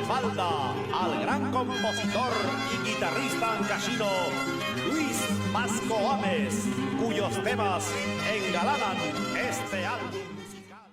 respalda al gran compositor y guitarrista ancashino Luis Vasco Ames, cuyos temas engalanan este álbum musical.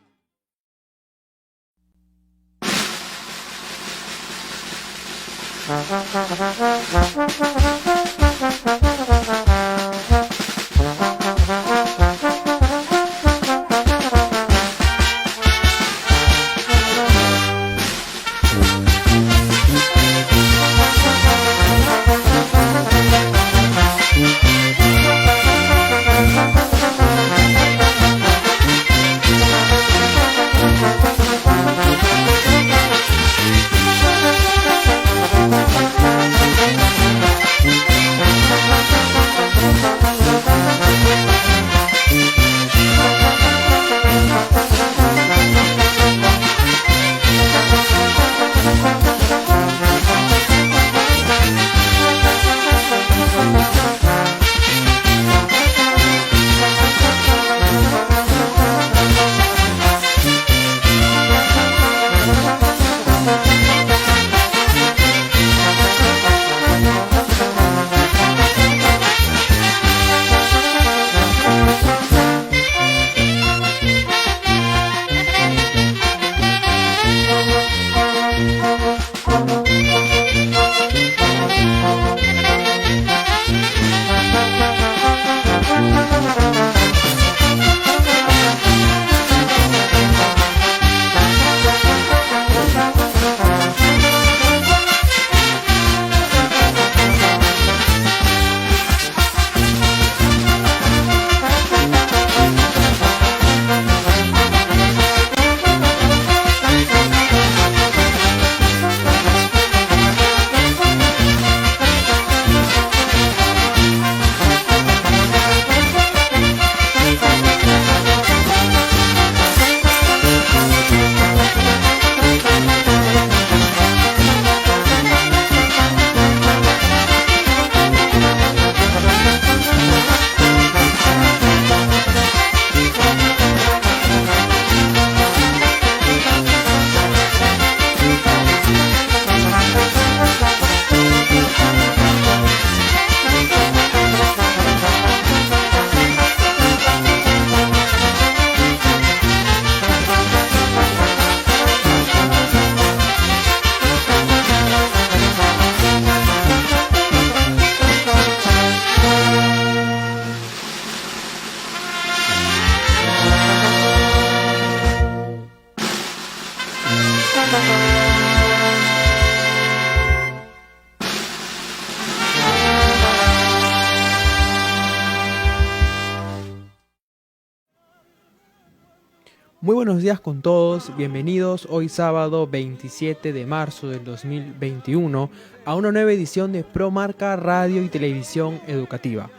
Muy buenos días con todos, bienvenidos hoy sábado 27 de marzo del 2021 a una nueva edición de ProMarca Radio y Televisión Educativa.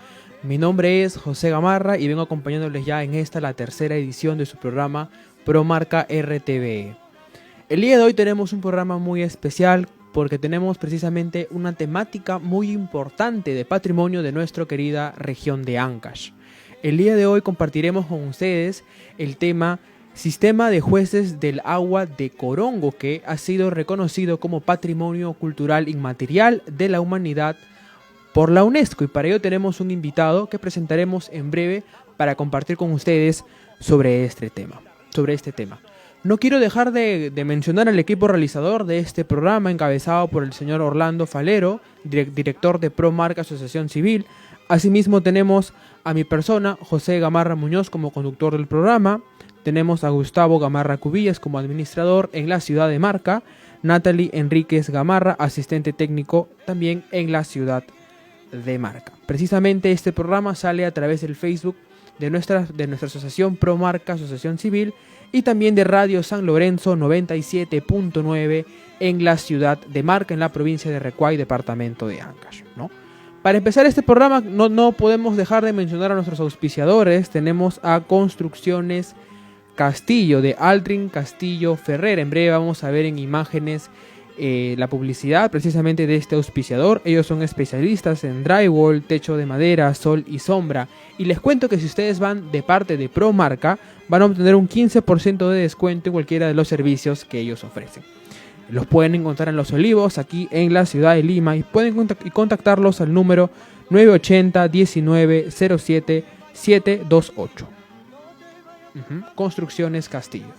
Mi nombre es José Gamarra y vengo acompañándoles ya en esta la tercera edición de su programa ProMarca RTVE. El día de hoy tenemos un programa muy especial porque tenemos precisamente una temática muy importante de patrimonio de nuestra querida región de Ancash. El día de hoy compartiremos con ustedes el tema Sistema de Jueces del Agua de Corongo, que ha sido reconocido como Patrimonio Cultural Inmaterial de la Humanidad por la UNESCO, y para ello tenemos un invitado que presentaremos en breve para compartir con ustedes sobre este tema. No quiero dejar de mencionar al equipo realizador de este programa, encabezado por el señor Orlando Falero, director de ProMarca Asociación Civil. Asimismo tenemos a mi persona, José Gamarra Muñoz, como conductor del programa. Tenemos a Gustavo Gamarra Cubillas como administrador en la ciudad de Marca, Natalie Enríquez Gamarra, asistente técnico también en la ciudad de Marca. Precisamente este programa sale a través del Facebook de nuestra asociación ProMarca Asociación Civil y también de Radio San Lorenzo 97.9 en la ciudad de Marca, en la provincia de Recuay, departamento de Ancash, ¿no? Para empezar este programa no podemos dejar de mencionar a nuestros auspiciadores. Tenemos a Construcciones Castillo de Aldrin Castillo Ferrer. En breve vamos a ver en imágenes la publicidad precisamente de este auspiciador. Ellos son especialistas en drywall, techo de madera, sol y sombra. Y les cuento que si ustedes van de parte de ProMarca, van a obtener un 15% de descuento en cualquiera de los servicios que ellos ofrecen. Los pueden encontrar en Los Olivos, aquí en la ciudad de Lima, y pueden contactarlos al número 980 19 07 728. Construcciones Castillo.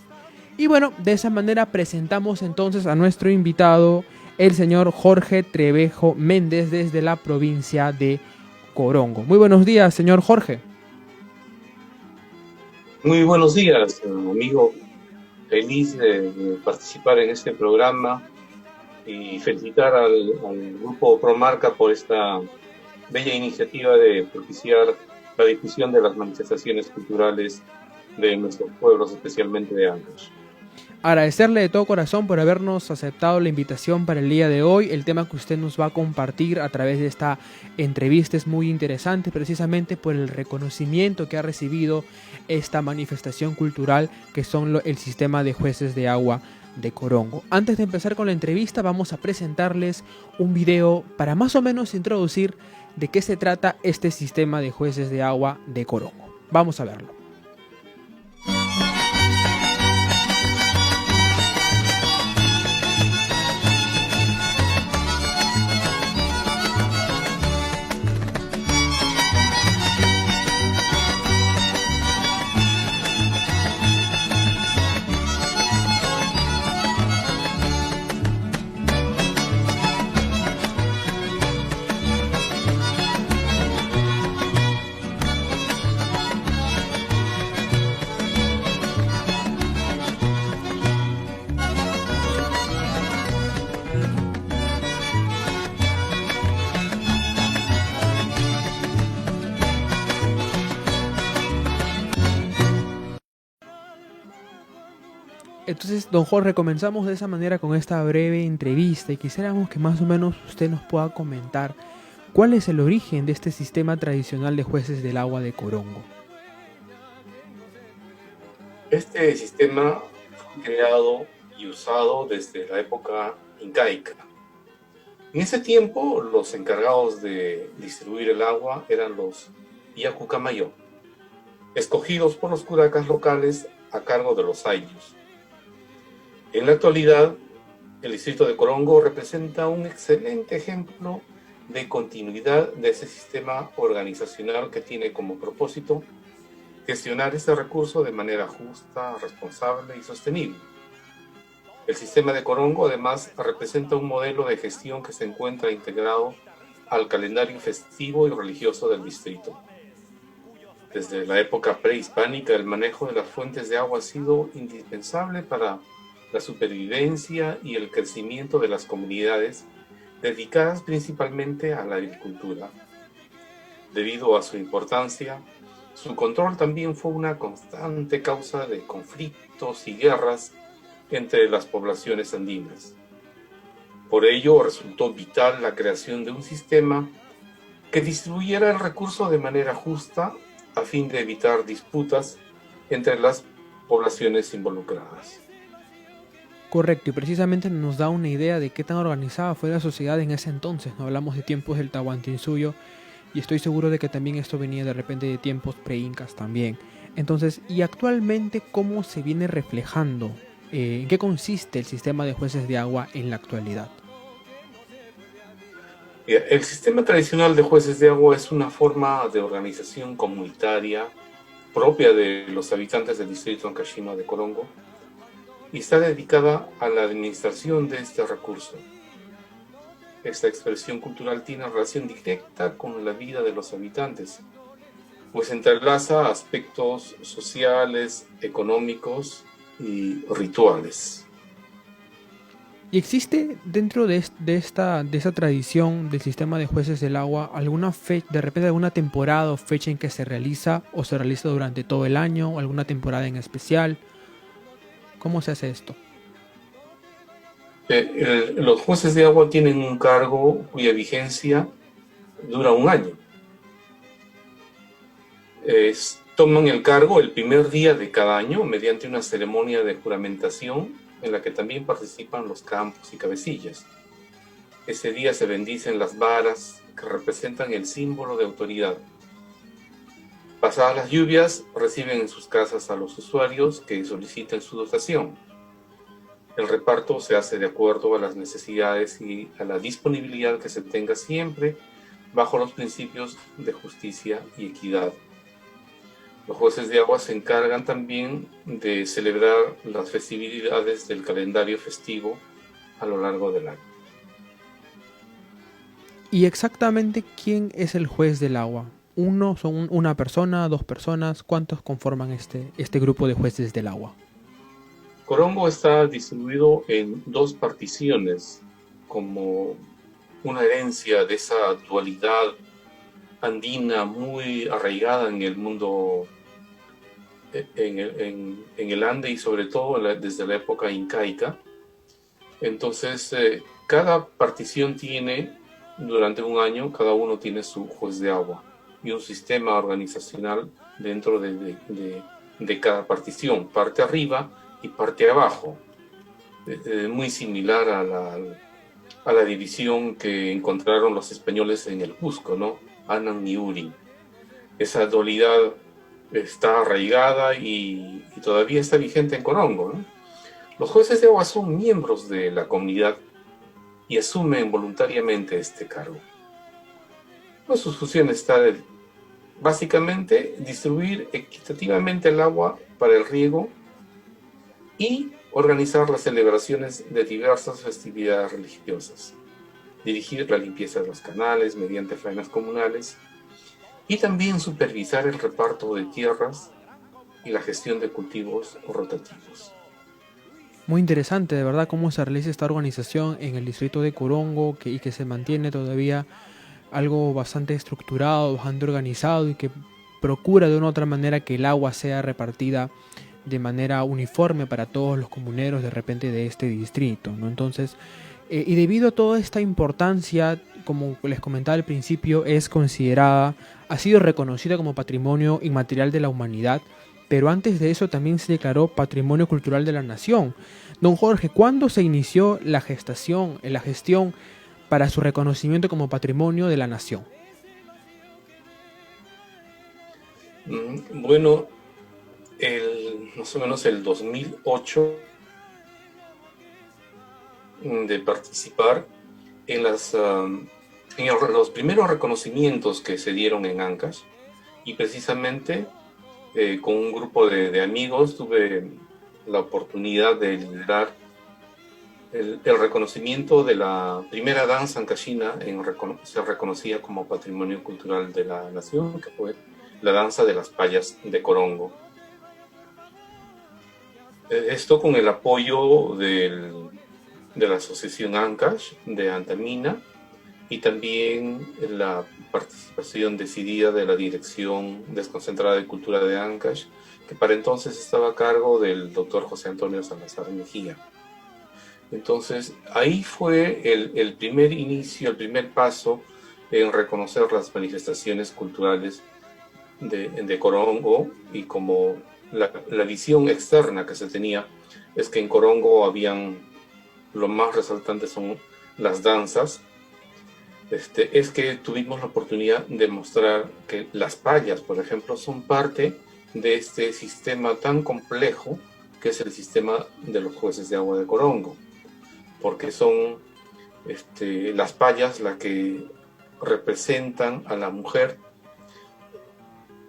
Y bueno, de esa manera presentamos entonces a nuestro invitado, el señor Jorge Trevejo Méndez, desde la provincia de Corongo. Muy buenos días, señor Jorge. Muy buenos días, amigo. Feliz de participar en este programa y felicitar al Grupo Promarca por esta bella iniciativa de propiciar la difusión de las manifestaciones culturales de nuestros pueblos, especialmente de Ancash. Agradecerle de todo corazón por habernos aceptado la invitación para el día de hoy. El tema que usted nos va a compartir a través de esta entrevista es muy interesante, precisamente por el reconocimiento que ha recibido esta manifestación cultural que son el sistema de jueces de agua de Corongo. Antes de empezar con la entrevista, vamos a presentarles un video para más o menos introducir de qué se trata este sistema de jueces de agua de Corongo. Vamos a verlo. Entonces, don Jorge, comenzamos de esa manera con esta breve entrevista y quisiéramos que más o menos usted nos pueda comentar cuál es el origen de este sistema tradicional de jueces del agua de Corongo. Este sistema fue creado y usado desde la época incaica. En ese tiempo, los encargados de distribuir el agua eran los Yacucamayo, escogidos por los curacas locales a cargo de los ayllus. En la actualidad, el distrito de Corongo representa un excelente ejemplo de continuidad de ese sistema organizacional que tiene como propósito gestionar ese recurso de manera justa, responsable y sostenible. El sistema de Corongo además representa un modelo de gestión que se encuentra integrado al calendario festivo y religioso del distrito. Desde la época prehispánica, el manejo de las fuentes de agua ha sido indispensable para la supervivencia y el crecimiento de las comunidades dedicadas principalmente a la agricultura. Debido a su importancia, su control también fue una constante causa de conflictos y guerras entre las poblaciones andinas. Por ello, resultó vital la creación de un sistema que distribuyera el recurso de manera justa a fin de evitar disputas entre las poblaciones involucradas. Correcto, y precisamente nos da una idea de qué tan organizada fue la sociedad en ese entonces. No hablamos de tiempos del Tahuantinsuyo y estoy seguro de que también esto venía de repente de tiempos pre-incas también. Entonces, ¿y actualmente cómo se viene reflejando? ¿En qué consiste el sistema de jueces de agua en la actualidad? El sistema tradicional de jueces de agua es una forma de organización comunitaria propia de los habitantes del distrito ancashino de Corongo y está dedicada a la administración de este recurso. Esta expresión cultural tiene relación directa con la vida de los habitantes, pues entrelaza aspectos sociales, económicos y rituales. ¿Y existe dentro de esa tradición del sistema de jueces del agua alguna fecha, de repente alguna temporada o fecha en que se realiza o se realiza durante todo el año o alguna temporada en especial? ¿Cómo se hace esto? Los jueces de agua tienen un cargo cuya vigencia dura un año. Toman el cargo el primer día de cada año mediante una ceremonia de juramentación en la que también participan los campos y cabecillas. Ese día se bendicen las varas que representan el símbolo de autoridad. Pasadas las lluvias, reciben en sus casas a los usuarios que soliciten su dotación. El reparto se hace de acuerdo a las necesidades y a la disponibilidad que se tenga siempre bajo los principios de justicia y equidad. Los jueces de agua se encargan también de celebrar las festividades del calendario festivo a lo largo del año. ¿Y exactamente quién es el juez del agua? ¿Uno, son una persona, dos personas? ¿Cuántos conforman este grupo de jueces del agua? Corongo está distribuido en dos particiones como una herencia de esa dualidad andina muy arraigada en el mundo, en el Ande y sobre todo desde la época incaica. Entonces, cada partición tiene, durante un año, cada uno tiene su juez de agua y un sistema organizacional dentro de cada partición, parte arriba y parte abajo, muy similar a la división que encontraron los españoles en el Cusco, ¿no? Anan y Uri. Esa dualidad está arraigada y todavía está vigente en Corongo, ¿no? Los jueces de agua son miembros de la comunidad y asumen voluntariamente este cargo. Pues su función está básicamente distribuir equitativamente el agua para el riego y organizar las celebraciones de diversas festividades religiosas, dirigir la limpieza de los canales mediante faenas comunales y también supervisar el reparto de tierras y la gestión de cultivos rotativos. Muy interesante, de verdad, cómo se realiza esta organización en el distrito de Corongo y que se mantiene todavía algo bastante estructurado, bastante organizado y que procura de una u otra manera que el agua sea repartida de manera uniforme para todos los comuneros de repente de este distrito, ¿no? Entonces, y debido a toda esta importancia, como les comentaba al principio, ha sido reconocida como Patrimonio Inmaterial de la Humanidad, pero antes de eso también se declaró Patrimonio Cultural de la Nación. Don Jorge, ¿cuándo se inició la gestión para su reconocimiento como Patrimonio de la Nación? Bueno, más o menos el 2008, de participar en los primeros reconocimientos que se dieron en Ancash, y precisamente con un grupo de amigos tuve la oportunidad de liderar el reconocimiento de la primera danza ancashina, se reconocía como Patrimonio Cultural de la Nación, que fue la danza de las payas de Corongo. Esto con el apoyo de la Asociación Ancash de Antamina y también la participación decidida de la Dirección Desconcentrada de Cultura de Ancash, que para entonces estaba a cargo del doctor José Antonio Salazar Mejía. Entonces, ahí fue el primer inicio, el primer paso en reconocer las manifestaciones culturales de Corongo, y como la visión externa que se tenía es que en Corongo lo más resaltante son las danzas, es que tuvimos la oportunidad de mostrar que las payas, por ejemplo, son parte de este sistema tan complejo que es el sistema de los jueces de agua de Corongo, porque son las payas las que representan a la mujer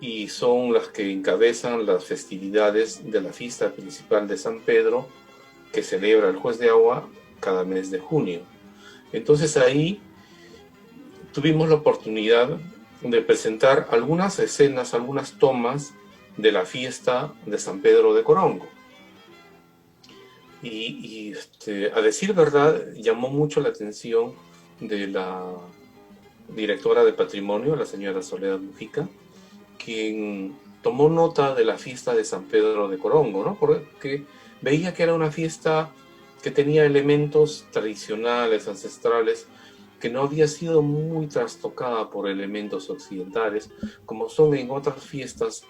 y son las que encabezan las festividades de la fiesta principal de San Pedro, que celebra el juez de agua cada mes de junio. Entonces ahí tuvimos la oportunidad de presentar algunas escenas, algunas tomas de la fiesta de San Pedro de Corongo. Y a decir verdad, llamó mucho la atención de la directora de Patrimonio, la señora Soledad Mujica, quien tomó nota de la fiesta de San Pedro de Corongo, ¿no? Porque veía que era una fiesta que tenía elementos tradicionales, ancestrales, que no había sido muy trastocada por elementos occidentales, como son en otras fiestas,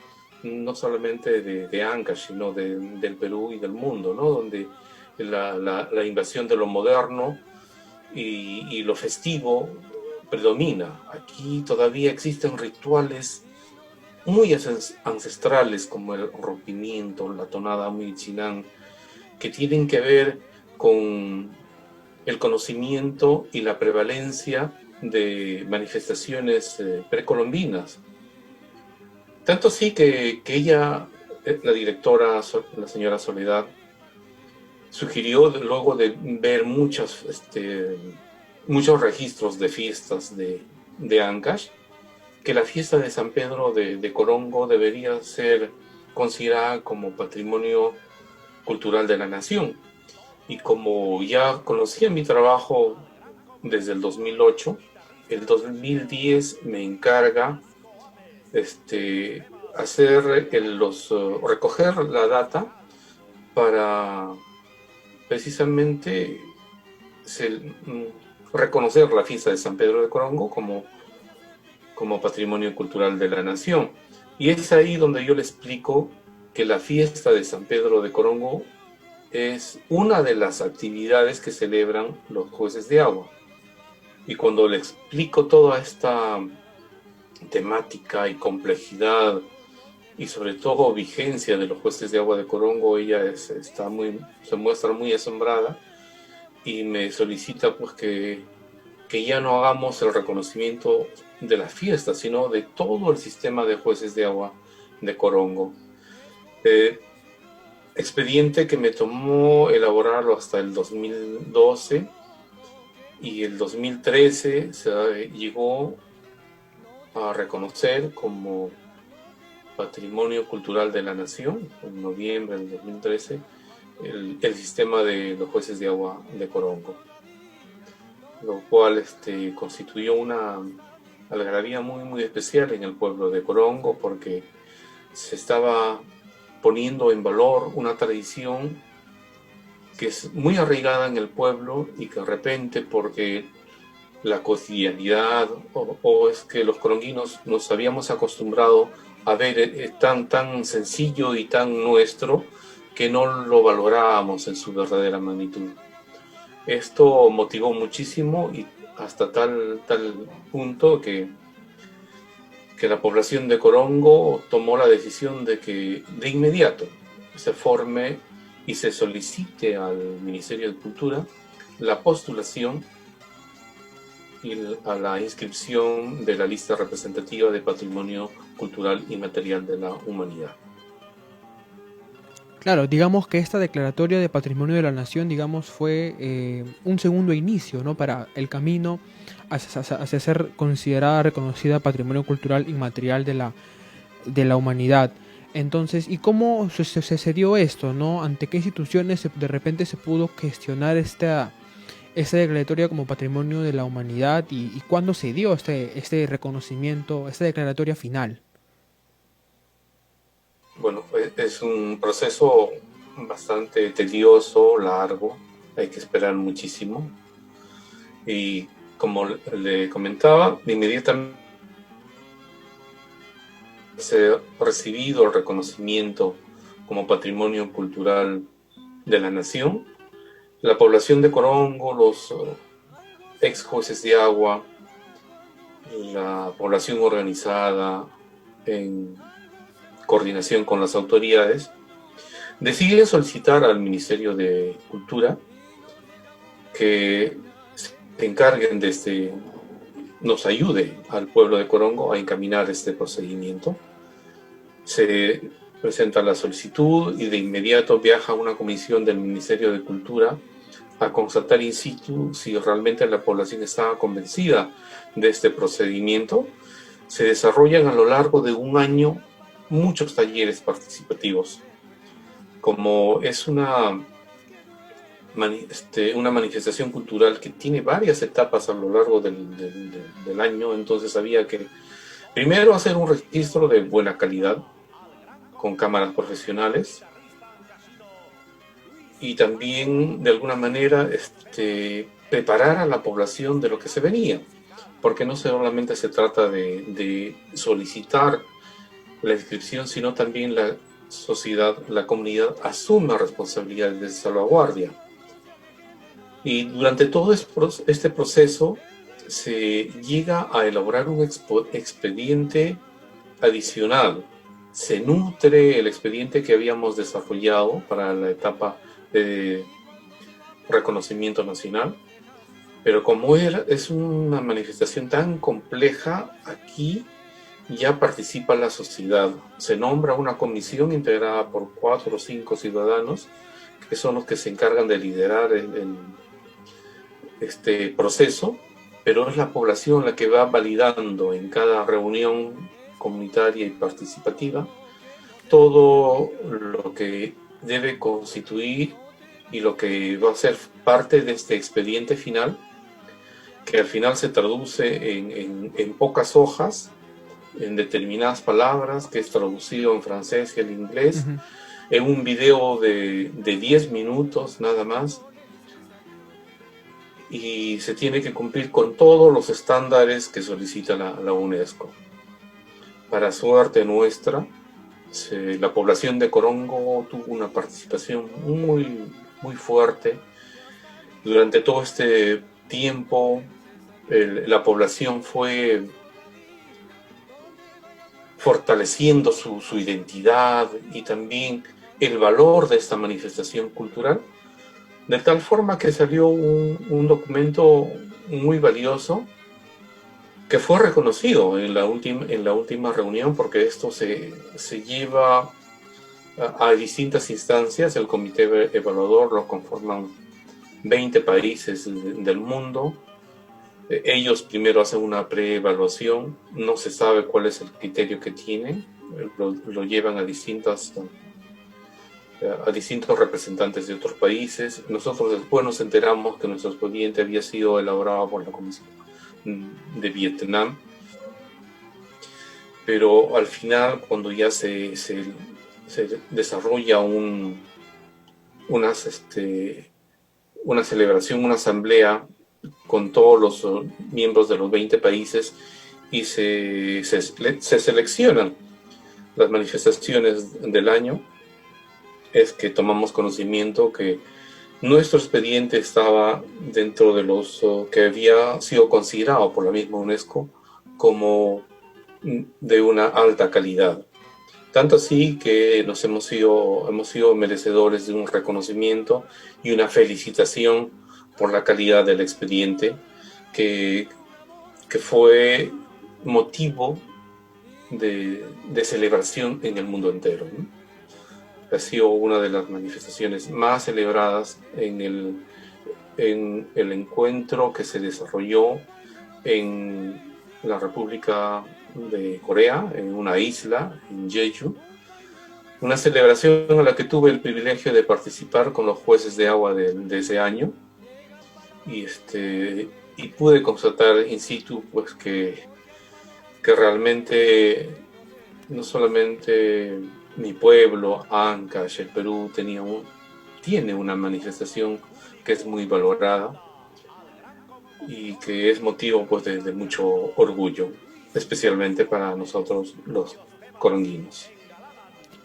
no solamente de Ancash, sino del Perú y del mundo, ¿no? Donde la invasión de lo moderno y lo festivo predomina. Aquí todavía existen rituales muy ancestrales como el rompimiento, la tonada muy chinán, que tienen que ver con el conocimiento y la prevalencia de manifestaciones precolombinas. Tanto sí que ella, la directora, la señora Soledad, sugirió luego de ver muchos registros de fiestas de Ancash, que la fiesta de San Pedro de Corongo debería ser considerada como patrimonio cultural de la nación. Y como ya conocía mi trabajo desde el 2008, el 2010 me encarga recoger la data para precisamente reconocer la fiesta de San Pedro de Corongo como patrimonio cultural de la nación. Y es ahí donde yo le explico que la fiesta de San Pedro de Corongo es una de las actividades que celebran los jueces de agua. Y cuando le explico toda esta temática y complejidad y sobre todo vigencia de los jueces de agua de Corongo, ella se muestra muy asombrada y me solicita pues que ya no hagamos el reconocimiento de la fiesta, sino de todo el sistema de jueces de agua de Corongo. Expediente que me tomó elaborarlo hasta el 2012 y el 2013 se llegó a reconocer como Patrimonio Cultural de la Nación, en noviembre del 2013, el sistema de los jueces de agua de Corongo, lo cual constituyó una algarabía muy, muy especial en el pueblo de Corongo, porque se estaba poniendo en valor una tradición que es muy arraigada en el pueblo y que de repente, porque la cotidianidad o es que los coronguinos nos habíamos acostumbrado a ver tan sencillo y tan nuestro, que no lo valorábamos en su verdadera magnitud. Esto motivó muchísimo y hasta tal punto que la población de Corongo tomó la decisión de que de inmediato se forme y se solicite al Ministerio de Cultura la postulación y a la inscripción de la lista representativa de Patrimonio Cultural Inmaterial de la Humanidad. Claro, digamos que esta declaratoria de Patrimonio de la Nación, digamos, fue un segundo inicio, ¿no?, para el camino hacia ser considerada, reconocida Patrimonio Cultural Inmaterial de la Humanidad. Entonces, ¿y cómo se dio esto, no? ¿Ante qué instituciones de repente se pudo gestionar esta declaratoria como Patrimonio de la Humanidad y cuándo se dio este reconocimiento, esta declaratoria final? Bueno, es un proceso bastante tedioso, largo, hay que esperar muchísimo. Y como le comentaba, de inmediatamente se ha recibido el reconocimiento como Patrimonio Cultural de la Nación. La población de Corongo, los ex jueces de agua, la población organizada en coordinación con las autoridades, deciden solicitar al Ministerio de Cultura que se encarguen nos ayude al pueblo de Corongo a encaminar este procedimiento. Se presenta la solicitud y de inmediato viaja una comisión del Ministerio de Cultura a constatar in situ si realmente la población estaba convencida de este procedimiento. Se desarrollan a lo largo de un año muchos talleres participativos. Como es una manifestación cultural que tiene varias etapas a lo largo del año, entonces había que primero hacer un registro de buena calidad con cámaras profesionales y también de alguna manera preparar a la población de lo que se venía, porque no solamente se trata de solicitar la inscripción, sino también la sociedad, la comunidad asume responsabilidades de salvaguardia. Y durante todo este proceso se llega a elaborar un expediente adicional. Se nutre el expediente que habíamos desarrollado para la etapa de reconocimiento nacional, pero como es una manifestación tan compleja, aquí ya participa la sociedad. Se nombra una comisión integrada por 4 o 5 ciudadanos, que son los que se encargan de liderar este proceso, pero es la población la que va validando en cada reunión comunitaria y participativa todo lo que debe constituir y lo que va a ser parte de este expediente final, que al final se traduce en pocas hojas, en determinadas palabras, que es traducido en francés y en inglés, en un video de 10 minutos nada más, y se tiene que cumplir con todos los estándares que solicita la UNESCO. Para suerte nuestra, la población de Corongo tuvo una participación muy fuerte. Durante todo este tiempo, la población fue fortaleciendo su identidad y también el valor de esta manifestación cultural, de tal forma que salió un documento muy valioso que fue reconocido en la última reunión, porque esto se lleva a distintas instancias. El comité evaluador lo conforman 20 países del mundo. Ellos primero hacen una preevaluación, no se sabe cuál es el criterio que tienen, lo llevan a distintos representantes de otros países. Nosotros después nos enteramos que nuestro expediente había sido elaborado por la Comisión de Vietnam, pero al final, cuando ya se desarrolla una celebración, una asamblea con todos los miembros de los 20 países, y se seleccionan las manifestaciones del año, es que tomamos conocimiento que nuestro expediente estaba dentro de los que había sido considerado por la misma UNESCO como de una alta calidad. Tanto así que hemos sido merecedores de un reconocimiento y una felicitación por la calidad del expediente, que fue motivo de celebración en el mundo entero, ¿no? Ha sido una de las manifestaciones más celebradas en el encuentro que se desarrolló en la República de Corea, en una isla, en Jeju. Una celebración a la que tuve el privilegio de participar con los jueces de agua de ese año. Y pude constatar in situ, pues, que realmente no solamente mi pueblo, Ancash, el Perú, tiene una manifestación que es muy valorada y que es motivo, pues, de mucho orgullo, especialmente para nosotros los coronguinos.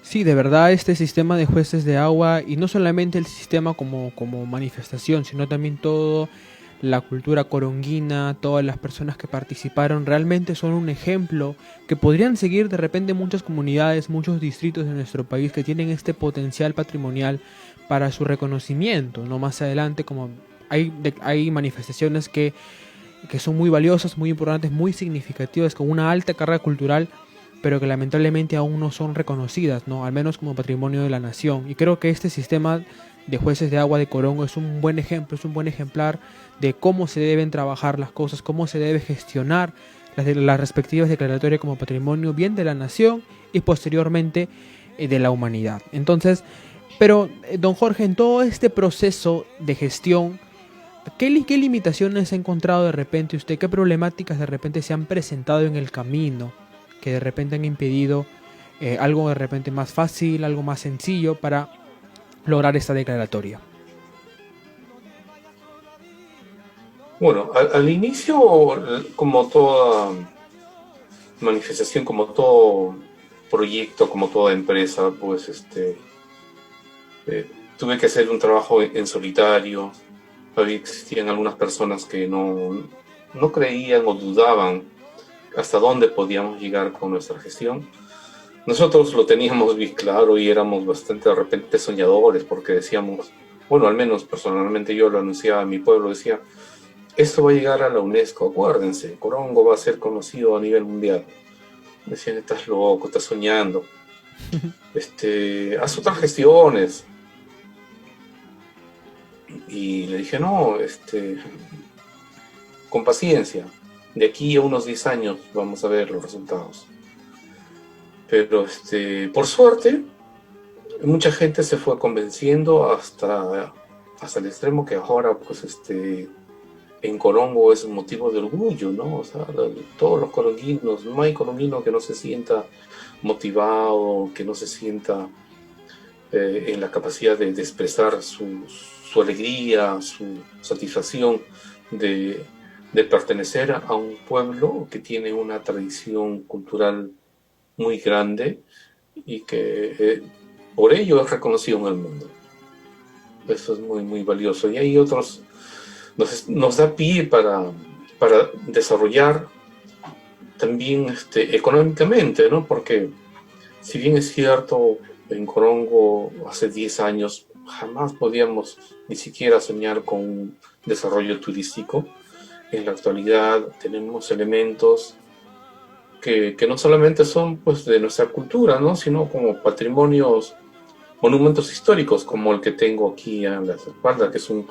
Sí, de verdad este sistema de jueces de agua, y no solamente el sistema como manifestación, sino también toda la cultura coronguina, todas las personas que participaron, realmente son un ejemplo que podrían seguir de repente muchas comunidades, muchos distritos de nuestro país que tienen este potencial patrimonial para su reconocimiento, ¿no? Más adelante, como hay manifestaciones que son muy valiosas, muy importantes, muy significativas, con una alta carga cultural, pero que lamentablemente aún no son reconocidas, ¿no? Al menos como patrimonio de la nación. Y creo que este sistema de jueces de agua de Corongo es un buen ejemplo, es un buen ejemplar de cómo se deben trabajar las cosas, cómo se debe gestionar las respectivas declaratorias como patrimonio bien de la nación y posteriormente de la humanidad. Entonces, pero don Jorge, en todo este proceso de gestión, ¿qué limitaciones ha encontrado de repente usted? ¿Qué problemáticas de repente se han presentado en el camino que de repente han impedido algo de repente más fácil, algo más sencillo para lograr esta declaratoria? Bueno, al inicio, como toda manifestación, como todo proyecto, como toda empresa, pues tuve que hacer un trabajo en solitario. Existían algunas personas que no creían o dudaban hasta dónde podíamos llegar con nuestra gestión. Nosotros lo teníamos bien claro y éramos bastante de repente soñadores, porque decíamos, bueno, al menos personalmente yo lo anunciaba en mi pueblo, decía, esto va a llegar a la UNESCO, acuérdense, Corongo va a ser conocido a nivel mundial. Decían, estás loco, estás soñando, haz otras gestiones. Y le dije, no, con paciencia, de aquí a unos 10 años vamos a ver los resultados. Pero por suerte, mucha gente se fue convenciendo hasta el extremo que ahora, pues, en Corongo es un motivo de orgullo, ¿no? O sea, todos los coronguinos, no hay coronguino que no se sienta motivado, que no se sienta en la capacidad de expresar su alegría, su satisfacción de pertenecer a un pueblo que tiene una tradición cultural muy grande y que por ello es reconocido en el mundo. Eso es muy, muy valioso. Y hay otros, nos da pie para desarrollar también económicamente, ¿no? Porque si bien es cierto, en Corongo hace 10 años jamás podíamos ni siquiera soñar con un desarrollo turístico. En la actualidad tenemos elementos que no solamente son, pues, de nuestra cultura, ¿no? Sino como patrimonios, monumentos históricos, como el que tengo aquí a la espalda, que es un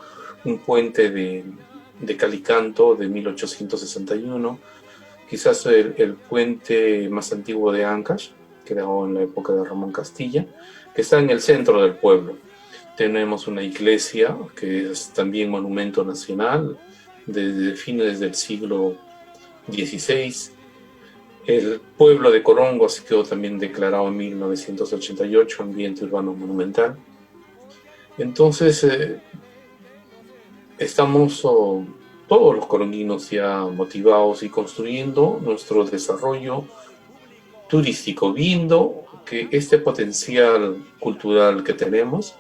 puente de Calicanto de 1861, quizás el puente más antiguo de Ancash, creado en la época de Ramón Castilla, que está en el centro del pueblo. Tenemos una iglesia que es también monumento nacional desde fines del siglo XVI. El pueblo de Corongo ha sido también declarado en 1988 ambiente urbano monumental. Entonces, estamos todos los coronguinos ya motivados y construyendo nuestro desarrollo turístico, viendo que este potencial cultural que tenemos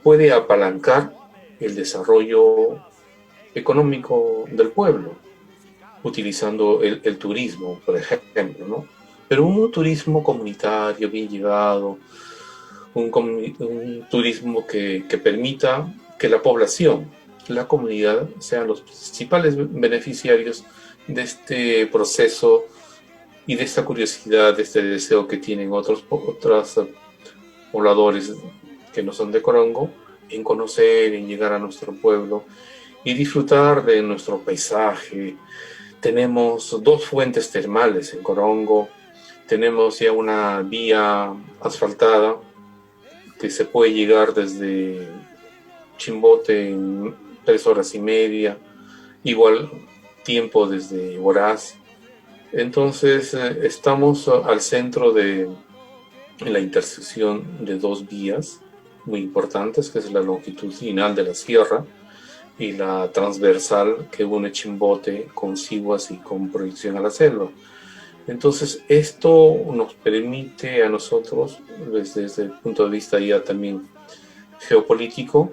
puede apalancar el desarrollo económico del pueblo, utilizando el turismo, por ejemplo, ¿no? Pero un turismo comunitario bien llevado, un turismo que permita que la población, la comunidad, sean los principales beneficiarios de este proceso y de esta curiosidad, de este deseo que tienen otros pobladores que no son de Corongo, en conocer, en llegar a nuestro pueblo y disfrutar de nuestro paisaje. Tenemos 2 fuentes termales en Corongo, tenemos ya una vía asfaltada que se puede llegar desde Chimbote en 3 horas y media, igual tiempo desde Huaraz. Entonces estamos al centro de la intersección de 2 vías muy importantes, que es la longitudinal de la sierra y la transversal que une Chimbote con Sihuas y con proyección a la selva. Entonces esto nos permite a nosotros, desde el punto de vista ya también geopolítico,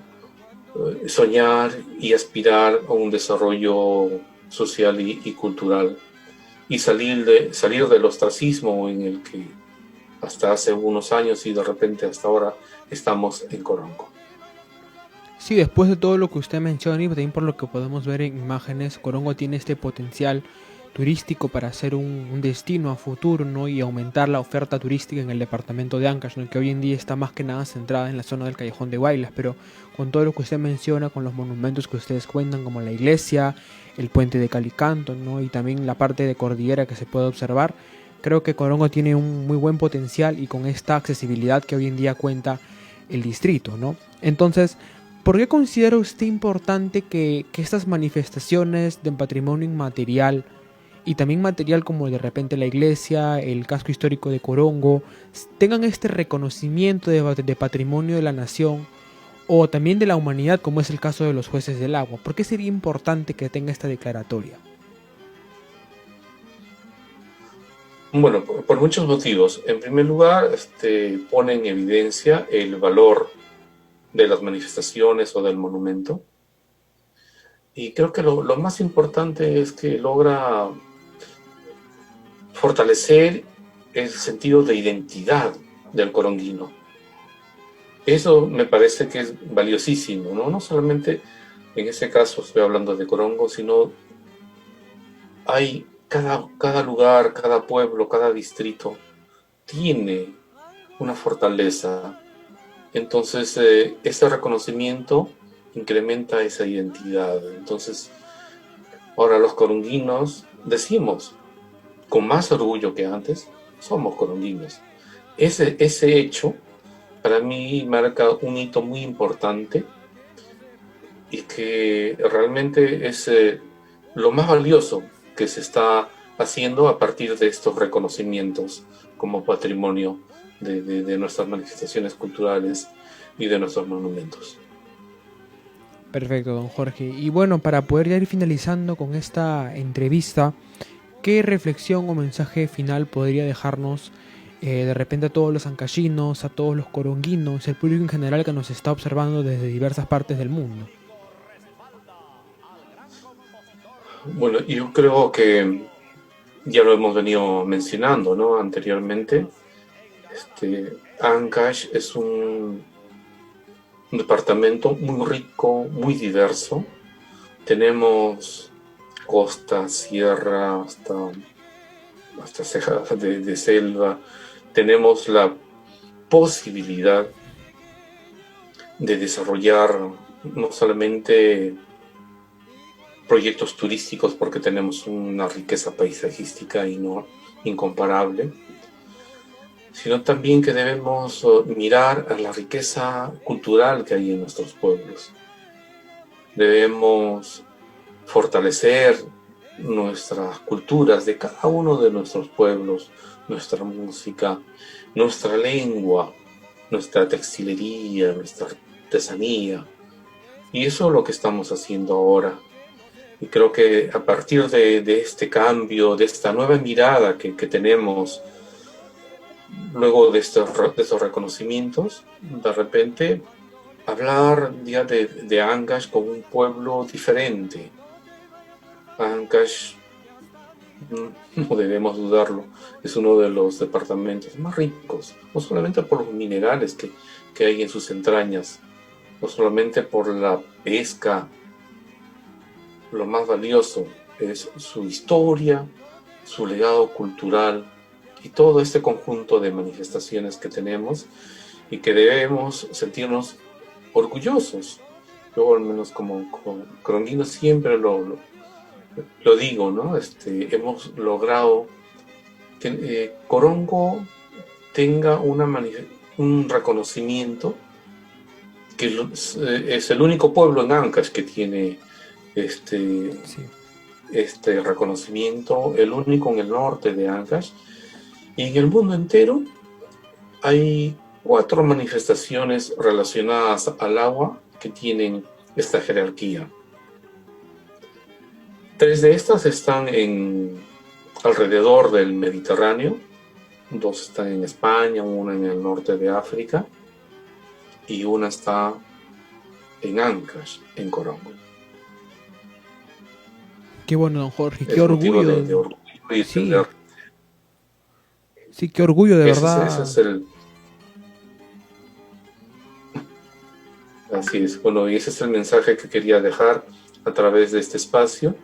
soñar y aspirar a un desarrollo social y cultural y salir del ostracismo en el que hasta hace unos años y de repente hasta ahora estamos en Corongo. Sí, después de todo lo que usted menciona y también por lo que podemos ver en imágenes, Corongo tiene este potencial turístico para ser un destino a futuro, ¿no? Y aumentar la oferta turística en el departamento de Ancash, ¿no? Que hoy en día está más que nada centrada en la zona del Callejón de Guaylas, pero con todo lo que usted menciona, con los monumentos que ustedes cuentan, como la iglesia, el puente de Calicanto, ¿no? Y también la parte de cordillera que se puede observar, creo que Corongo tiene un muy buen potencial y con esta accesibilidad que hoy en día cuenta el distrito, ¿no? Entonces, ¿por qué considera usted importante que estas manifestaciones de patrimonio inmaterial y también material como de repente la iglesia, el casco histórico de Corongo, tengan este reconocimiento de patrimonio de la nación o también de la humanidad, como es el caso de los jueces del agua? ¿Por qué sería importante que tenga esta declaratoria? Bueno, por muchos motivos. En primer lugar, pone en evidencia el valor de las manifestaciones o del monumento. Y creo que lo más importante es que logra fortalecer el sentido de identidad del coronguino. Eso me parece que es valiosísimo, ¿no? No solamente en ese caso estoy hablando de Corongo, sino hay cada lugar, cada pueblo, cada distrito tiene una fortaleza. Entonces, ese reconocimiento incrementa esa identidad. Entonces, ahora los corunguinos decimos con más orgullo que antes, somos corunguinos. Ese hecho para mí marca un hito muy importante y que realmente es lo más valioso que se está haciendo a partir de estos reconocimientos como patrimonio de nuestras manifestaciones culturales y de nuestros monumentos. Perfecto, don Jorge. Y bueno, para poder ya ir finalizando con esta entrevista, ¿qué reflexión o mensaje final podría dejarnos de repente a todos los ancayinos, a todos los coronguinos, el público en general que nos está observando desde diversas partes del mundo? Bueno, yo creo que ya lo hemos venido mencionando, ¿no? Anteriormente, Ancash es un departamento muy rico, muy diverso. Tenemos costa, sierra, hasta cejas de selva. Tenemos la posibilidad de desarrollar no solamente proyectos turísticos, porque tenemos una riqueza paisajística incomparable, sino también que debemos mirar a la riqueza cultural que hay en nuestros pueblos. Debemos fortalecer nuestras culturas de cada uno de nuestros pueblos, nuestra música, nuestra lengua, nuestra textilería, nuestra artesanía. Y eso es lo que estamos haciendo ahora. Y creo que a partir de este cambio, de esta nueva mirada que tenemos, luego de estos reconocimientos, de repente hablar ya de Ancash como un pueblo diferente. Ancash, no debemos dudarlo, es uno de los departamentos más ricos, no solamente por los minerales que hay en sus entrañas, no solamente por la pesca. Lo más valioso es su historia, su legado cultural y todo este conjunto de manifestaciones que tenemos y que debemos sentirnos orgullosos. Yo al menos como coronguino siempre lo digo, ¿no? Hemos logrado que Corongo tenga un reconocimiento que es el único pueblo en Ancash que tiene este reconocimiento, el único en el norte de Ancash, y en el mundo entero hay 4 manifestaciones relacionadas al agua que tienen esta jerarquía. 3 de estas están alrededor del Mediterráneo, 2 están en España, una en el norte de África y una está en Ancash, en Corongo. Qué bueno, don Jorge, Es qué orgullo. De orgullo y sí. tener. Sí, qué orgullo, de verdad. Así es. Bueno, y ese es el mensaje que quería dejar a través de este espacio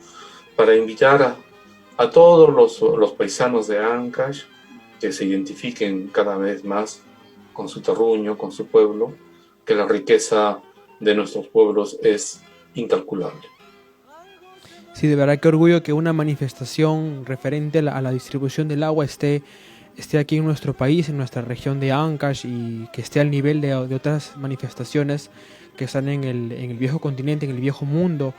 para invitar a todos los paisanos de Ancash que se identifiquen cada vez más con su terruño, con su pueblo, que la riqueza de nuestros pueblos es incalculable. Sí, de verdad, qué orgullo que una manifestación referente a la distribución del agua esté aquí en nuestro país, en nuestra región de Ancash, y que esté al nivel de otras manifestaciones que están en el viejo continente, en el viejo mundo.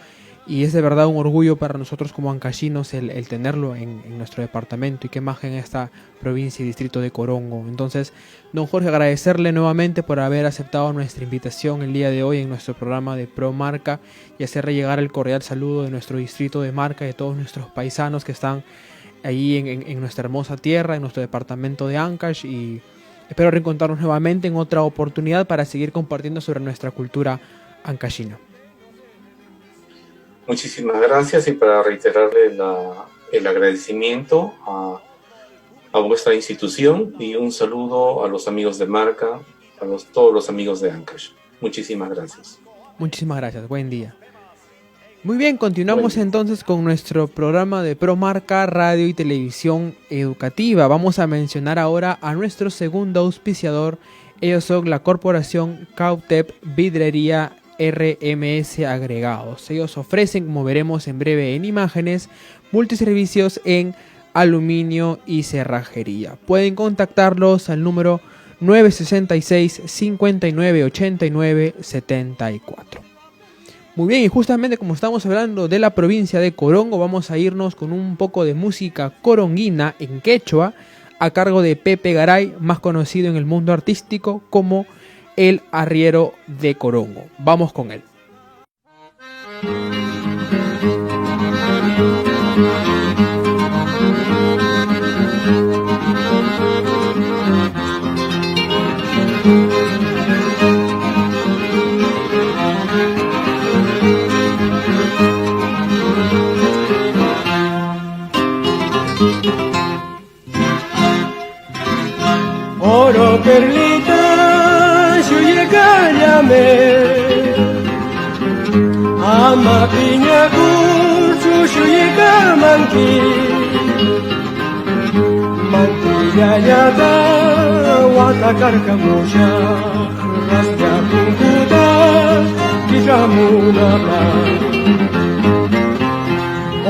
Y es de verdad un orgullo para nosotros como ancashinos el tenerlo en nuestro departamento, y qué más en esta provincia y distrito de Corongo. Entonces, don Jorge, agradecerle nuevamente por haber aceptado nuestra invitación el día de hoy en nuestro programa de Pro Marca, y hacerle llegar el cordial saludo de nuestro distrito de Marca y de todos nuestros paisanos que están ahí en nuestra hermosa tierra, en nuestro departamento de Ancash, y espero reencontrarnos nuevamente en otra oportunidad para seguir compartiendo sobre nuestra cultura ancashina. Muchísimas gracias, y para reiterarle el agradecimiento a vuestra institución, y un saludo a los amigos de Marca, todos los amigos de Ancash. Muchísimas gracias. Muchísimas gracias, buen día. Muy bien, continuamos entonces con nuestro programa de Promarca Radio y Televisión Educativa. Vamos a mencionar ahora a nuestro segundo auspiciador. Ellos son la corporación Cautep Vidrería RMS Agregados. Ellos ofrecen, como veremos en breve en imágenes, multiservicios en aluminio y cerrajería. Pueden contactarlos al número 966 59 89 74. Muy bien, y justamente como estamos hablando de la provincia de Corongo, vamos a irnos con un poco de música coronguina en quechua a cargo de Pepe Garay, más conocido en el mundo artístico como el arriero de Corongo. Vamos con él. Oro perlita, shuye cállame, ama piña curso, shuye camanqui, mantilla yata, wata carcamucha, rasga punguta, kijamuna bla.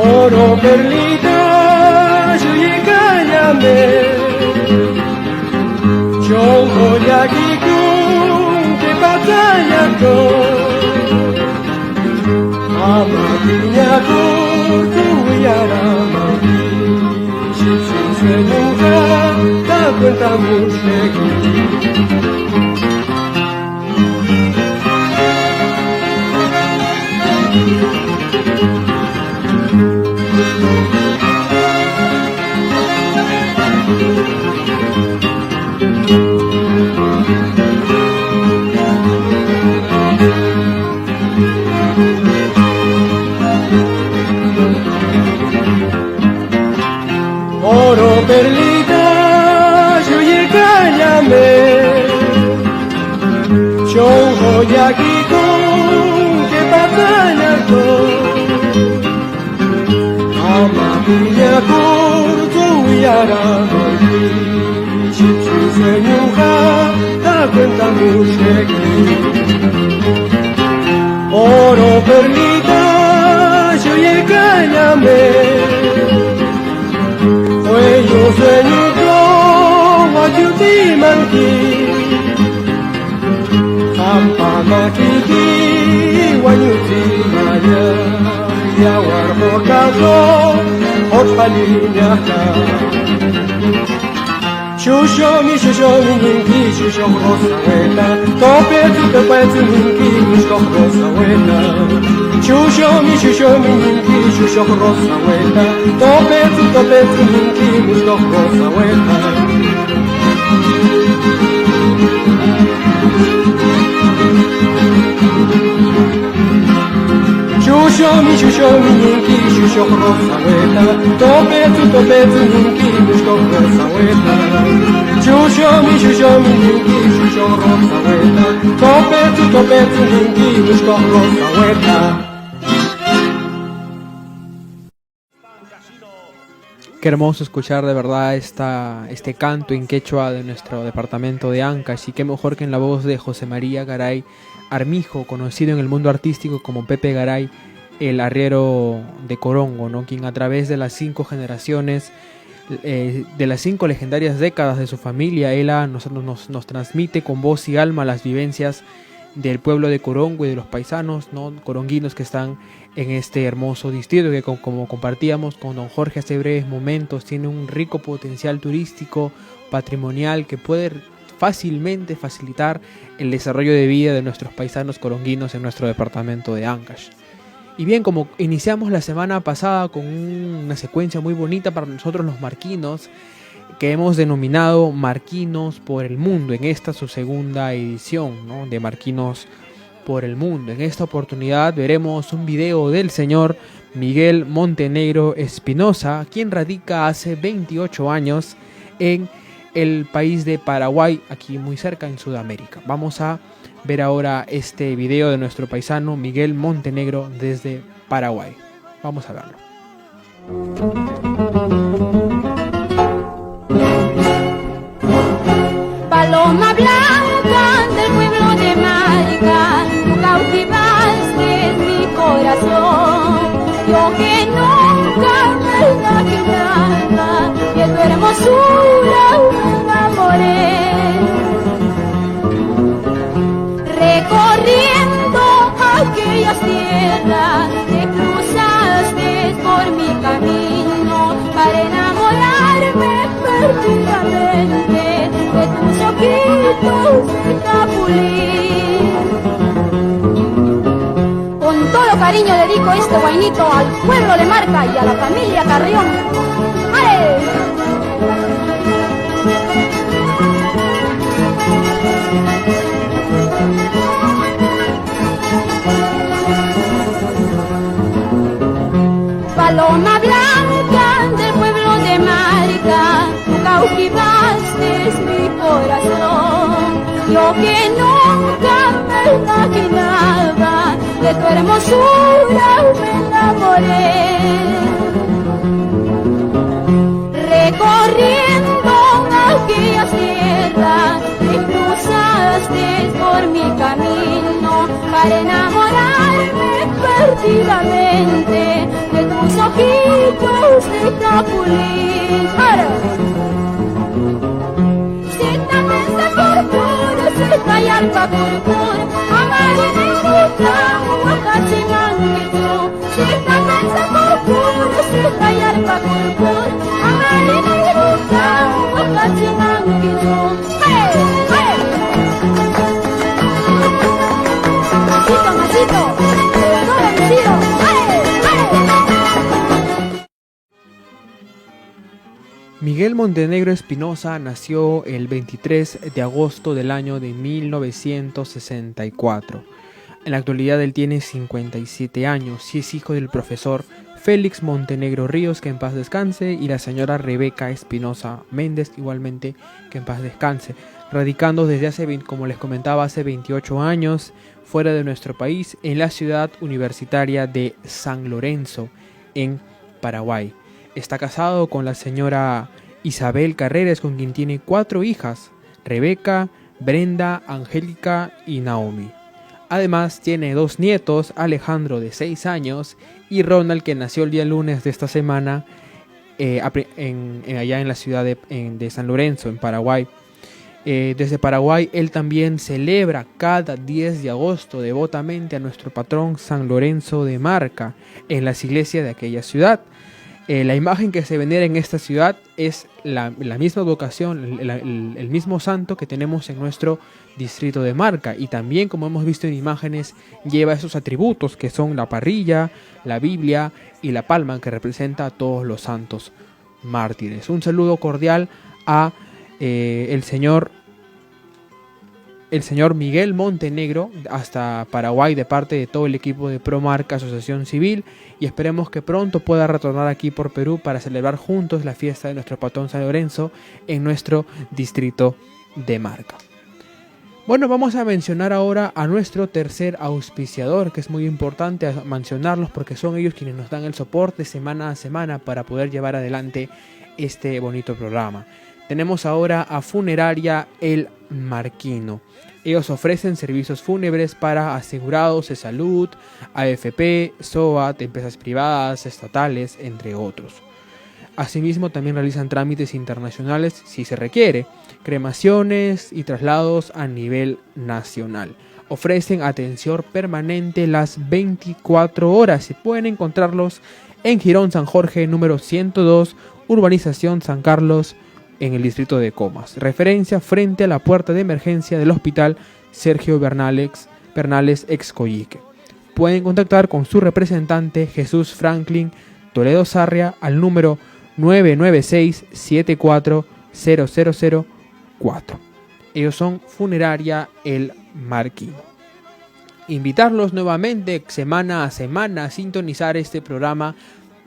Oro perlita, shuye cállame, Chongo yakikun que batalla con ama piña kurtu yarama shitsin sueñuja da cuenta mushegi. Oro perlita, shuye cállame, chongo yakikun que batalla con ama piña kurtu yarama shitsin sueñuja da cuenta mushegi. Oro perlita, shuye cállame, yo sueño con Guayutimanqui, Ampamakiki, Guayutimaya, Yawar Bocazo, Otpaliñaca. Shusho mi ninki, shusho rosa hueta, tope tu ninki, shusho rosa hueta. Shusho mi ninki, shusho rosa hueta, tope tu ninki, shusho rosa hueta. Shusho mi ninki, shusho rosa hueta, tope tu ninki, shusho rosa hueta. Shusho mi ninki, shusho rosa hueta, tope tu ninki, shusho rosa hueta. Qué hermoso escuchar de verdad este canto en quechua de nuestro departamento de Ancash, y qué mejor que en la voz de José María Garay Armijo, conocido en el mundo artístico como Pepe Garay, el arriero de Corongo, ¿no? Quien a través de las 5 generaciones, de las 5 legendarias décadas de su familia, él nos transmite con voz y alma las vivencias del pueblo de Corongo y de los paisanos, ¿no?, coronguinos que están en este hermoso distrito que, como compartíamos con don Jorge hace breves momentos, tiene un rico potencial turístico, patrimonial, que puede fácilmente facilitar el desarrollo de vida de nuestros paisanos coronguinos en nuestro departamento de Ancash. Y bien, como iniciamos la semana pasada con una secuencia muy bonita para nosotros los marquinos, que hemos denominado Marquinos por el Mundo, en esta su segunda edición, ¿no?, de Marquinos por el Mundo. En esta oportunidad veremos un video del señor Miguel Montenegro Espinosa, quien radica hace 28 años en el país de Paraguay, aquí muy cerca en Sudamérica. Vamos a ver ahora este video de nuestro paisano Miguel Montenegro desde Paraguay. Vamos a verlo. Paloma blanca del pueblo de Marica, tú cautivaste mi corazón. Yo que nunca me imaginaba que tu hermosura me enamoré. Recorriendo aquellas tierras, te cruzaste por mi camino para enamorarme perdidamente de tus ojitos de capulín. Con todo cariño dedico este guainito al pueblo de Marca y a la familia Carrión. ¡Ale! Paloma blanca del pueblo de Marica, tú cautivaste mi corazón. Yo que nunca me imaginaba de tu hermosura me enamoré. Recorriendo aquellas tierras, te cruzaste por mi camino para enamorarme perdidamente de tus ojitos de capulín. Sita mensa curcur, sita yarpa curcur, amarinita huacachinanguitu. Sita mensa curcur, sita yarpa curcur, amarinita huacachinanguitu. Masito, masito, no vencido. Miguel Montenegro Espinosa nació el 23 de agosto del año de 1964. En la actualidad él tiene 57 años y es hijo del profesor Félix Montenegro Ríos, que en paz descanse, y la señora Rebeca Espinosa Méndez, igualmente que en paz descanse, radicando desde hace, como les comentaba, hace 28 años fuera de nuestro país, en la ciudad universitaria de San Lorenzo, en Paraguay. Está casado con la señora Isabel Carreras, con quien tiene 4 hijas, Rebeca, Brenda, Angélica y Naomi. Además tiene 2 nietos, Alejandro de 6 años y Ronald, que nació el día lunes de esta semana allá en la ciudad de San Lorenzo, en Paraguay. Desde Paraguay él también celebra cada 10 de agosto devotamente a nuestro patrón San Lorenzo de Marca en las iglesias de aquella ciudad. La imagen que se venera en esta ciudad es la misma vocación, el mismo santo que tenemos en nuestro distrito de Marca, y también, como hemos visto en imágenes, lleva esos atributos que son la parrilla, la Biblia y la palma, que representa a todos los santos mártires. Un saludo cordial a el señor Miguel Montenegro hasta Paraguay, de parte de todo el equipo de Promarca Asociación Civil, y esperemos que pronto pueda retornar aquí por Perú para celebrar juntos la fiesta de nuestro patrón San Lorenzo en nuestro distrito de Marca. Bueno, vamos a mencionar ahora a nuestro tercer auspiciador, que es muy importante mencionarlos porque son ellos quienes nos dan el soporte semana a semana para poder llevar adelante este bonito programa. Tenemos ahora a Funeraria El Marquino. Ellos ofrecen servicios fúnebres para asegurados de salud, AFP, SOAT, empresas privadas, estatales, entre otros. Asimismo, también realizan trámites internacionales si se requiere, cremaciones y traslados a nivel nacional. Ofrecen atención permanente las 24 horas y pueden encontrarlos en Girón San Jorge, número 102, Urbanización San Carlos, en el distrito de Comas. Referencia frente a la puerta de emergencia del Hospital Sergio Bernales Excoyique. Pueden contactar con su representante Jesús Franklin Toledo Sarria al número 996-740004. Ellos son Funeraria El Marquino. Invitarlos nuevamente semana a semana a sintonizar este programa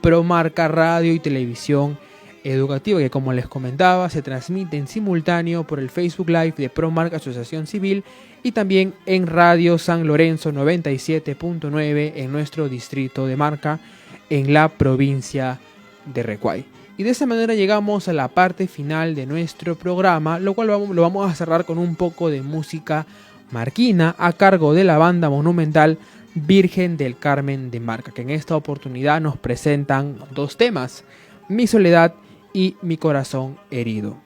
Promarca Radio y Televisión educativa que, como les comentaba, se transmite en simultáneo por el Facebook Live de Promarca Asociación Civil y también en Radio San Lorenzo 97.9 en nuestro distrito de Marca, en la provincia de Recuay. Y de esa manera llegamos a la parte final de nuestro programa, lo cual lo vamos a cerrar con un poco de música marquina a cargo de la banda monumental Virgen del Carmen de Marca, que en esta oportunidad nos presentan dos temas: Mi Soledad y Mi Corazón Herido.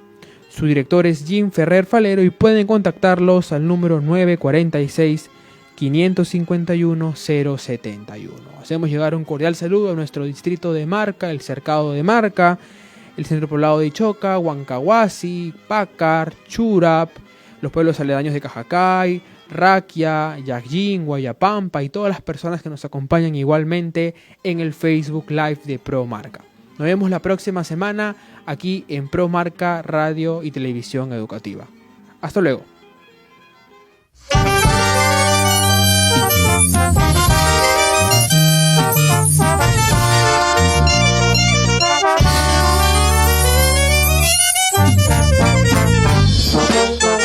Su director es Jim Ferrer Falero y pueden contactarlos al número 946-551-071. Hacemos llegar un cordial saludo a nuestro distrito de Marca, el Cercado de Marca, el Centro Poblado de Ichoca, Huancahuasi, Pácar, Churap, los pueblos aledaños de Cajacay, Raquia, Yajin, Guayapampa y todas las personas que nos acompañan igualmente en el Facebook Live de Promarca. Nos vemos la próxima semana aquí en Promarca Radio y Televisión Educativa. Hasta luego.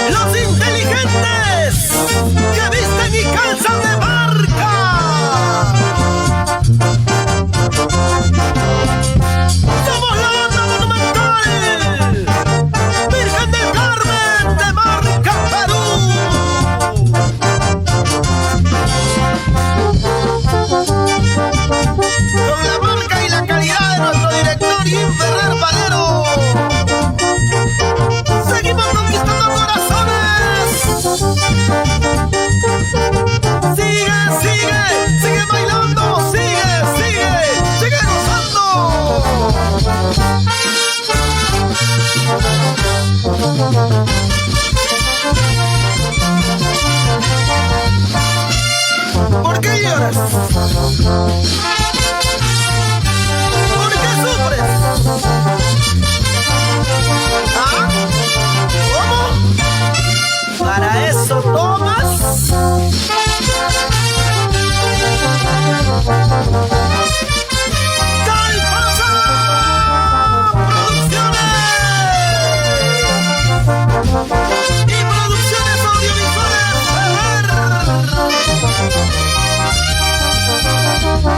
Los inteligentes que visten y calzan de marca. Somos la banda monumental Virgen del Carmen de Marca, Perú. Con la marca y la calidad de nuestro director Jim Ferrer Falero, seguimos conquistando corazones. Sigue, sigue, sigue bailando, sigue, sigue, sigue gozando. ¿Por qué lloras? ¿Por qué sufres? ¿Ah? ¿Cómo? ¿Para eso tomas? ¡Calpasa Producciones! Y Producciones Audiovisuales Ferrer.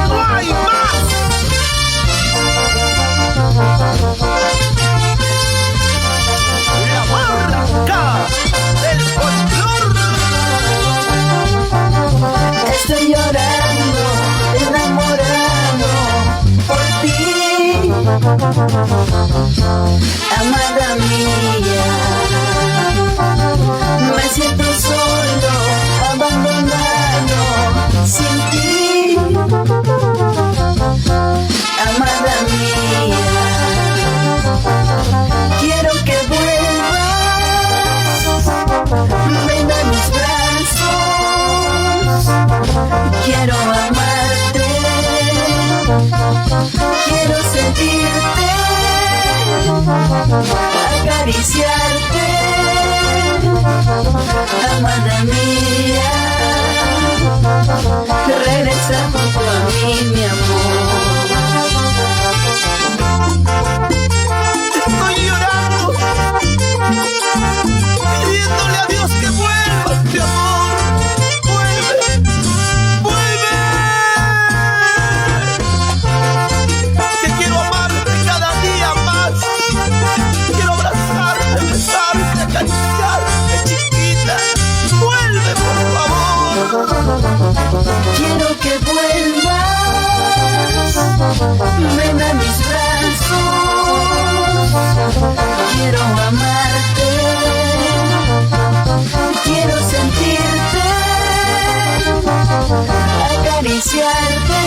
¡No hay más! La marca del folclore. Estoy llorando, enamorado por ti, amada mía. Me siento solo, abandonado, sin ti, amada mía. Quiero que vuelvas, ven a mis brazos. Quiero amarte, quiero sentirte, acariciarte, amada mía. Regresa junto a mí, mi amor. Estoy llorando, pidiéndole a Dios que vuelvas, mi amor. Vuelve, vuelve. Que quiero amarte cada día más. Quiero abrazarte, besarte, acariciarte, chiquita. Vuelve, por favor. Quiero que vuelvas, ven a mis brazos. Quiero amarte, quiero sentirte, acariciarte,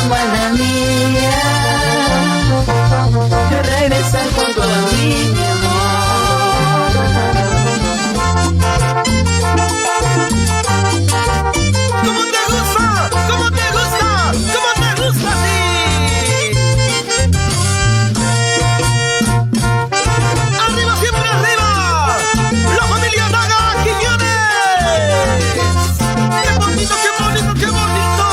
amada mía. Regresa junto a mí, mi amor. ¿Cómo te gusta? ¿Cómo te gusta? ¿Cómo te gusta así? ¡Arriba, siempre arriba! ¡La familia Naga Quiñones! ¡Qué bonito, qué bonito, qué bonito!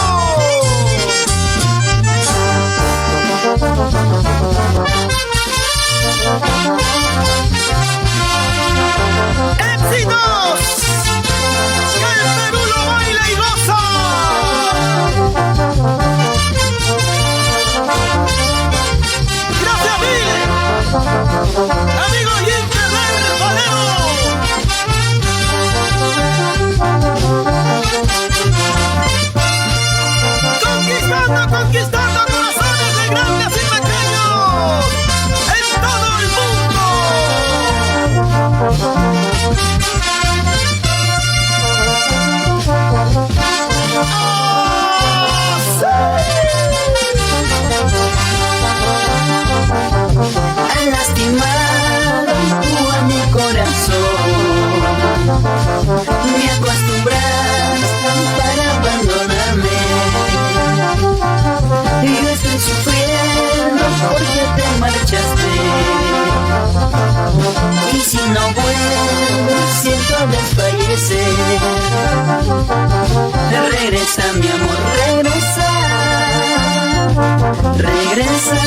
vuelve, siento desfallecer. Regresa mi amor, regresa. Regresa,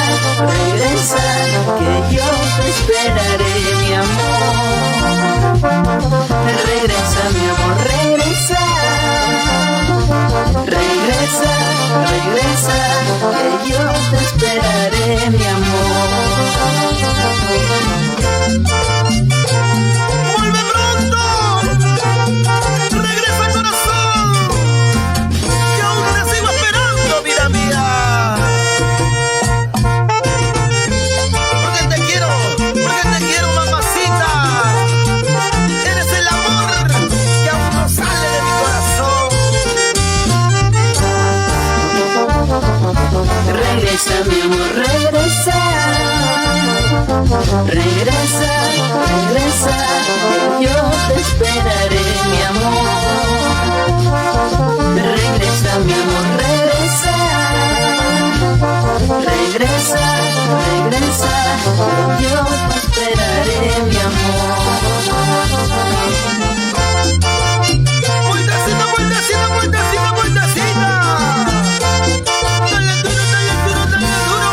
regresa, que yo te esperaré, mi amor. Regresa, mi amor, regresa. Regresa, regresa, que yo te esperaré, mi amor. ¡Vuelve pronto! ¡Regresa, corazón! ¡Que aún te sigo esperando, vida mía! Porque te quiero, mamacita. Eres el amor que aún no sale de mi corazón. Regresa, mi amor, regresa. Regresa, regresa, que yo te esperaré, mi amor. Regresa, mi amor, regresa. Regresa, regresa, que yo te esperaré, mi amor. Vueltecita, vueltecita, vueltecita, vueltecita. Dale duro, dale duro, dale duro.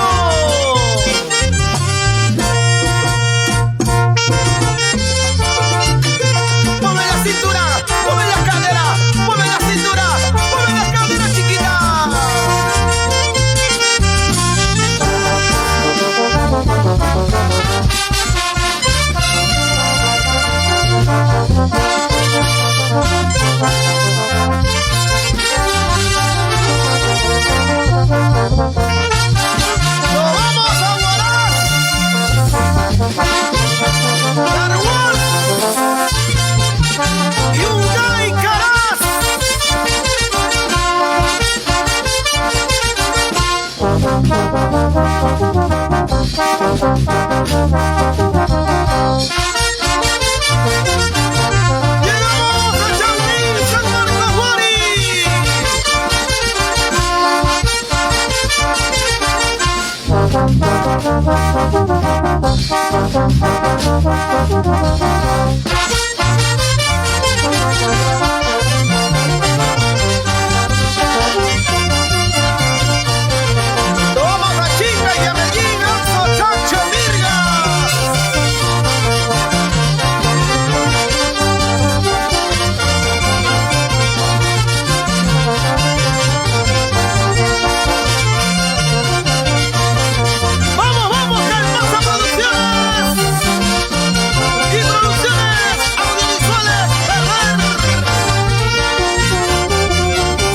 Mueve la cintura, mueve la cadera, mueve la cintura, mueve la cadera, chiquita. ¡Nos vamos a volar! ¡Carhuán! ¡Hyundai Caraz! ¡Llegamos a Chauvin, San Marcos, Guari! Toma la chica y a Medellín, Alzo, Chacho, Virgas. Vamos, vamos, Calmaza Producciones y Producciones Audiovisuales Ferrer.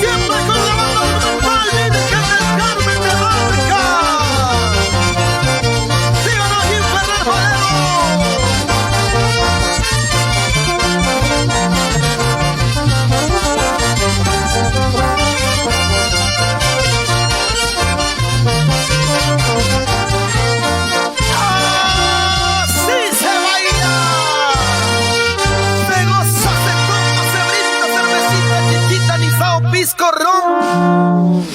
Siempre con la banda monumental Virgen del Carmen de Barca. Síganos aquí en Ferrer Valero. ¡Así se baila! Se goza, se toma, se brinda cervecita, chichita, nizao, pisco, ron.